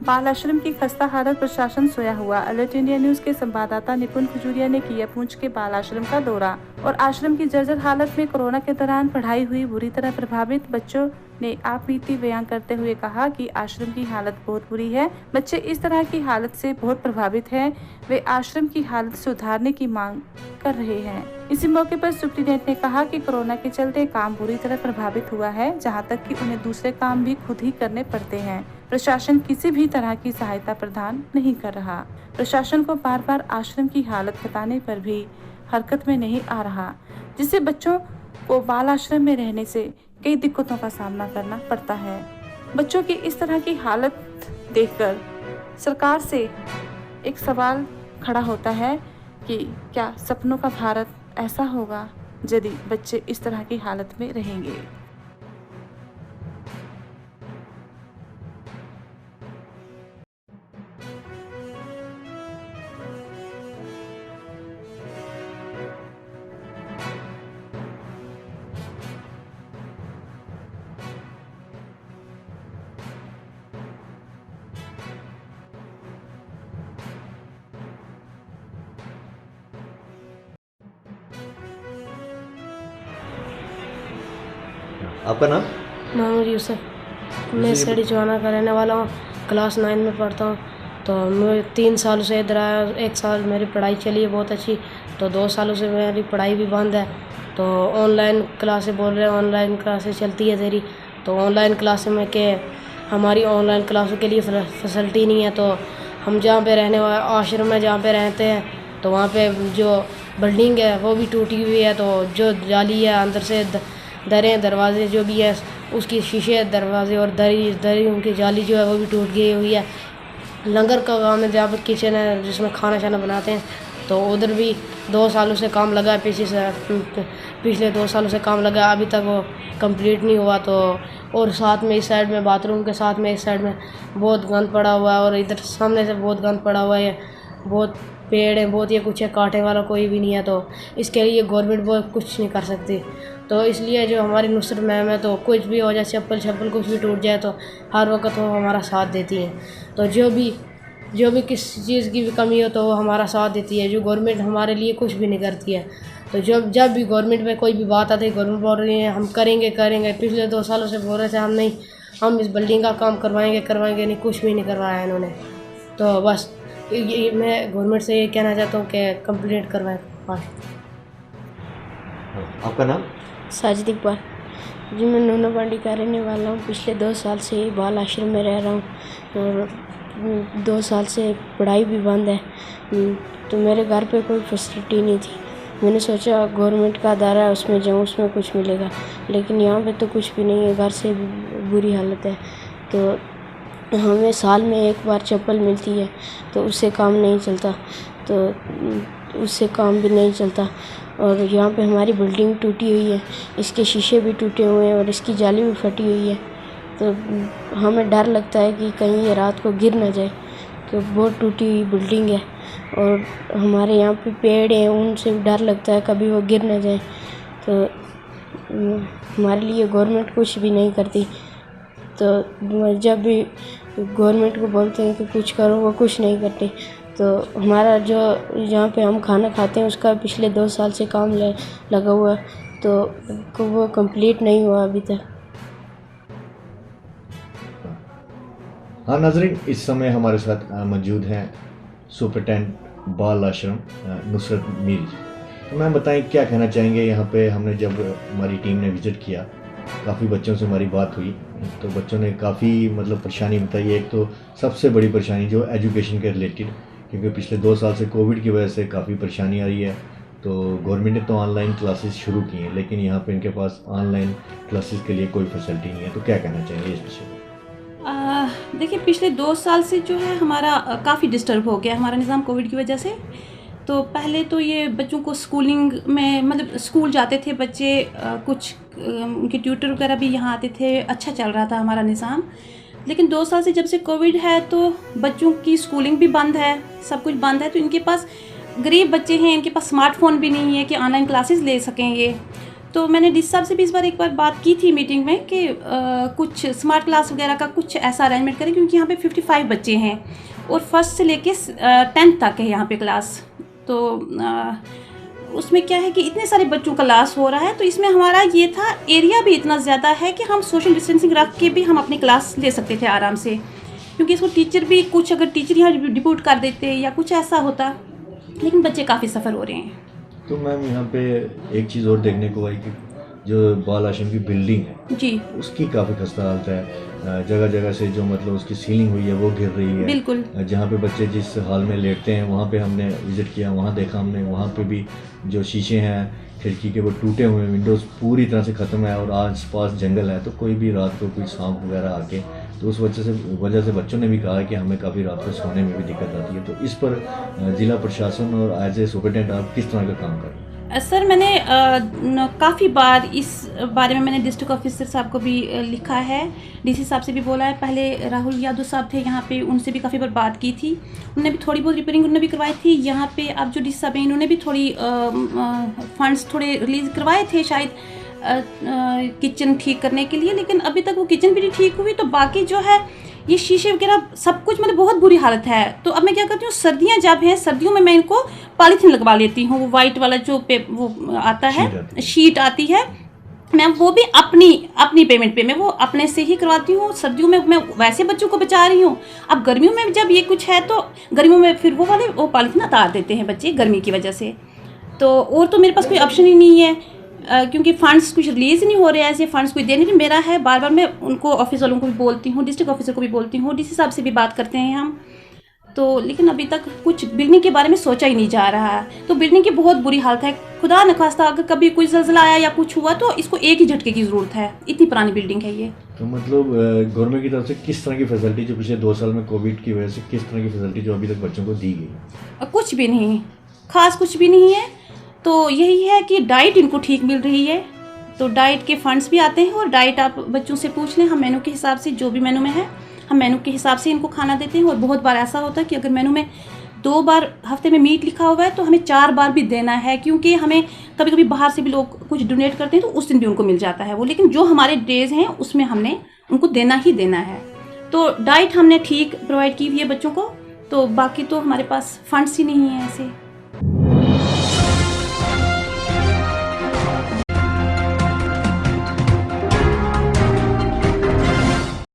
बाल आश्रम की खस्ता हालत, प्रशासन सोया हुआ। अलर्ट इंडिया न्यूज के संवाददाता निपुण खजूरिया ने किया पुंछ के बाल आश्रम का दौरा और आश्रम की जर्जर हालत में कोरोना के दौरान पढ़ाई हुई बुरी तरह प्रभावित बच्चों ने आप बीती बयान करते हुए कहा कि आश्रम की हालत बहुत बुरी है। बच्चे इस तरह की हालत से बहुत प्रभावित हैं। वे आश्रम की हालत सुधारने की मांग कर रहे हैं। इसी मौके पर सुप्रीडेंट ने कहा कि कोरोना के चलते काम बुरी तरह प्रभावित हुआ है, जहां तक कि उन्हें दूसरे काम भी खुद ही करने पड़ते हैं। प्रशासन किसी भी तरह की सहायता प्रदान नहीं कर रहा। प्रशासन को बार बार आश्रम की हालत बताने पर भी हरकत में नहीं आ रहा, जिससे बच्चों को बाल आश्रम में रहने से कई दिक्कतों का सामना करना पड़ता है। बच्चों की इस तरह की हालत देखकर सरकार से एक सवाल खड़ा होता है कि क्या सपनों का भारत ऐसा होगा यदि बच्चे इस तरह की हालत में रहेंगे। आपका नाम? मोहम्मद यूसुफ। मैं सड़ी चवाना का रहने वाला हूँ। क्लास 9 में पढ़ता हूँ। तो मैं 3 सालों से इधर आया। 1 साल मेरी पढ़ाई चली है बहुत अच्छी, तो 2 सालों से मेरी पढ़ाई भी बंद है। तो ऑनलाइन क्लासें बोल रहे हैं, ऑनलाइन क्लासें चलती है तेरी। तो ऑनलाइन क्लासें में के हमारी ऑनलाइन क्लासों के लिए फैसिलिटी नहीं है। तो हम जहाँ पे रहने वाले आश्रम में जहाँ पे रहते हैं, तो वहाँ पे जो बिल्डिंग है वो भी टूटी हुई है। तो जो जाली है अंदर से दरें दरवाजे जो भी है उसकी शीशे दरवाजे और दरी उनकी जाली जो है वो भी टूट गई हुई है। लंगर का काम है जहाँ पर किचन है जिसमें खाना शाना बनाते हैं, तो उधर भी 2 सालों से काम लगा है। पिछले 2 सालों से काम लगा, अभी तक वो कंप्लीट नहीं हुआ। तो और साथ में इस साइड में बाथरूम के साथ में इस साइड में बहुत गंद पड़ा हुआ है और इधर सामने से बहुत गंद पड़ा हुआ है। बहुत पेड़ है, बहुत ये कुछ है, काटने वाला कोई भी नहीं है। तो इसके लिए गवर्नमेंट बहुत कुछ नहीं कर सकती। तो इसलिए जो हमारी नुसरत मैम है, तो कुछ भी हो जाए, चप्पल कुछ भी टूट जाए, तो हर वक्त वो हमारा साथ देती हैं। तो जो भी किस चीज़ की भी कमी हो तो वो हमारा साथ देती है। जो गवर्नमेंट हमारे लिए कुछ भी नहीं करती है। तो जब भी गवर्नमेंट में कोई भी बात आती है, गवर्नमेंट बोल रही है हम करेंगे। पिछले 2 सालों से बोल रहे थे हम इस बिल्डिंग का काम करवाएंगे नहीं, कुछ भी नहीं करवाया इन्होंने। तो बस मैं गवर्नमेंट से ये कहना चाहता हूँ कि कंप्लीट करवाएं। आपका नाम? साजिद इकबाल जी। मैं नूना पांडी का रहने वाला हूँ। पिछले 2 साल से बाल आश्रम में रह रहा हूँ और 2 साल से पढ़ाई भी बंद है। तो मेरे घर पे कोई फैसिलिटी नहीं थी। मैंने सोचा गवर्नमेंट का अदारा है उसमें जाऊँ, उसमें कुछ मिलेगा, लेकिन यहाँ पे तो कुछ भी नहीं है। घर से बुरी हालत है। तो हमें साल में 1 बार चप्पल मिलती है, तो उससे काम नहीं चलता। तो उससे काम भी नहीं चलता। और यहाँ पे हमारी बिल्डिंग टूटी हुई है, इसके शीशे भी टूटे हुए हैं और इसकी जाली भी फटी हुई है। तो हमें डर लगता है कि कहीं ये रात को गिर ना जाए। तो बहुत टूटी हुई बिल्डिंग है और हमारे यहाँ पे पेड़ हैं, उनसे भी डर लगता है कभी वो गिर ना जाए। तो हमारे लिए गवर्नमेंट कुछ भी नहीं करती। तो जब भी गवर्नमेंट को बोलते हैं कि कुछ करो, वो कुछ नहीं करते। तो हमारा जो जहाँ पे हम खाना खाते हैं उसका पिछले 2 साल से काम लगा हुआ, तो वो कंप्लीट नहीं हुआ अभी तक। हाँ नाज़रीन, इस समय हमारे साथ मौजूद हैं सुपरिटेंडेंट बाल आश्रम नुसरत मीर। तो मैम बताएं क्या कहना चाहेंगे। यहाँ पे हमने जब हमारी टीम ने विज़िट किया, काफ़ी बच्चों से हमारी बात हुई, तो बच्चों ने काफ़ी परेशानी बताई। एक तो सबसे बड़ी परेशानी जो एजुकेशन के रिलेटेड, क्योंकि पिछले 2 साल से कोविड की वजह से काफ़ी परेशानी आ रही है। तो गवर्नमेंट ने तो ऑनलाइन क्लासेस शुरू की हैं, लेकिन यहाँ पे इनके पास ऑनलाइन क्लासेस के लिए कोई फैसिलिटी नहीं है। तो क्या कहना चाहेंगे इस विषय में? देखिए, पिछले 2 साल से जो है हमारा काफ़ी डिस्टर्ब हो गया हमारा निज़ाम कोविड की वजह से। तो पहले तो ये बच्चों को स्कूलिंग में स्कूल जाते थे बच्चे, कुछ उनके ट्यूटर वगैरह भी यहाँ आते थे, अच्छा चल रहा था हमारा निज़ाम। लेकिन 2 साल से जब से कोविड है तो बच्चों की स्कूलिंग भी बंद है, सब कुछ बंद है। तो इनके पास गरीब बच्चे हैं, इनके पास स्मार्टफोन भी नहीं है कि ऑनलाइन क्लासेस ले सकें ये। तो मैंने डीसी साहब से भी इस बार एक बार बात की थी मीटिंग में कि कुछ स्मार्ट क्लास वगैरह का कुछ ऐसा अरेंजमेंट करें, क्योंकि यहाँ पे 55 बच्चे हैं और फर्स्ट से लेके 10th तक है यहाँ पे क्लास। तो उसमें क्या है कि इतने सारे बच्चों का लॉस हो रहा है, तो इसमें हमारा ये था, एरिया भी इतना ज़्यादा है कि हम सोशल डिस्टेंसिंग रख के भी हम अपनी क्लास ले सकते थे आराम से, क्योंकि इसको टीचर भी कुछ, अगर टीचर यहाँ डिप्यूट कर देते या कुछ ऐसा होता, लेकिन बच्चे काफ़ी सफ़र हो रहे हैं। तो मैम यहाँ पे एक चीज़ और देखने को आई कि जो बाल आश्रम की बिल्डिंग है जी, उसकी काफ़ी खस्ता हालत है। जगह जगह से जो मतलब उसकी सीलिंग हुई है वो गिर रही है। बिल्कुल। जहाँ पे बच्चे जिस हाल में लेटते हैं वहाँ पे हमने विज़िट किया, वहाँ देखा हमने, वहाँ पे भी जो शीशे हैं खिड़की के वो टूटे हुए, विंडोज़ पूरी तरह से ख़त्म है और आस पास जंगल है, तो कोई भी रात को कोई सांप वगैरह आके, तो उस वजह से बच्चों ने भी कहा कि हमें काफ़ी रात को सोने में भी दिक्कत आती है। तो इस पर ज़िला प्रशासन और एज ए सुपरिटेंडेंट आप किस तरह का काम कर रहे हैं? सर, मैंने काफ़ी बार इस बारे में मैंने डिस्ट्रिक्ट ऑफिसर साहब को भी लिखा है, डीसी साहब से भी बोला है। पहले राहुल यादव साहब थे यहाँ पे, उनसे भी काफ़ी बार बात की थी, उन्होंने भी थोड़ी बहुत रिपेयरिंग उन्होंने भी करवाई थी। यहाँ पे अब जो डीसी साहब हैं इन्होंने भी थोड़ी फंड्स थोड़े रिलीज़ करवाए थे शायद किचन ठीक करने के लिए, लेकिन अभी तक वो किचन भी नहीं ठीक हुई। तो बाकी जो है ये शीशे वगैरह सब कुछ मतलब बहुत बुरी हालत है। तो अब मैं क्या करती हूँ, सर्दियाँ जब हैं, सर्दियों में मैं इनको पॉलीथीन लगवा लेती हूँ, वो वाइट वाला जो वो आता है, शीट आती है, मैं वो भी अपनी पेमेंट पे मैं वो अपने से ही करवाती हूँ। सर्दियों में मैं वैसे बच्चों को बचा रही हूँ। अब गर्मियों में जब ये कुछ है तो गर्मियों में फिर वो पॉलीथीन उतार देते हैं बच्चे गर्मी की वजह से। तो और तो मेरे पास कोई ऑप्शन ही नहीं है, क्योंकि फ़ंड्स कुछ रिलीज़ नहीं हो रहे हैं, ऐसे फ़ंड्स कोई दे नहीं मेरा है। बार बार मैं उनको ऑफिस वालों को भी बोलती हूँ, डिस्ट्रिक्ट ऑफिसर को भी बोलती हूँ, डीसी साहब से भी बात करते हैं हम तो, लेकिन अभी तक कुछ बिल्डिंग के बारे में सोचा ही नहीं जा रहा है। तो बिल्डिंग की बहुत बुरी हालत है, खुदा न खास्ता अगर कभी कोई ज़लज़ला आया या कुछ हुआ तो इसको एक ही झटके की ज़रूरत है, इतनी पुरानी बिल्डिंग है ये। तो मतलब गवर्नमेंट की तरफ से किस तरह की फैसिलिटी जो पिछले 2 साल में कोविड की वजह से किस तरह की फैसिलिटी जो अभी तक बच्चों को दी गई? कुछ भी नहीं, खास कुछ भी नहीं है। तो यही है कि डाइट इनको ठीक मिल रही है, तो डाइट के फंड्स भी आते हैं और डाइट आप बच्चों से पूछ लें, हम मेनू के हिसाब से जो भी मेनू में है हम मेनू के हिसाब से इनको खाना देते हैं। और बहुत बार ऐसा होता है कि अगर मेनू में 2 बार हफ्ते में मीट लिखा हुआ है तो हमें 4 बार भी देना है, क्योंकि हमें कभी कभी बाहर से भी लोग कुछ डोनेट करते हैं तो उस दिन भी उनको मिल जाता है वो, लेकिन जो हमारे डेज हैं उसमें हमने उनको देना ही देना है। तो डाइट हमने ठीक प्रोवाइड की हुई है बच्चों को, तो बाकी तो हमारे पास फंड्स ही नहीं है ऐसे।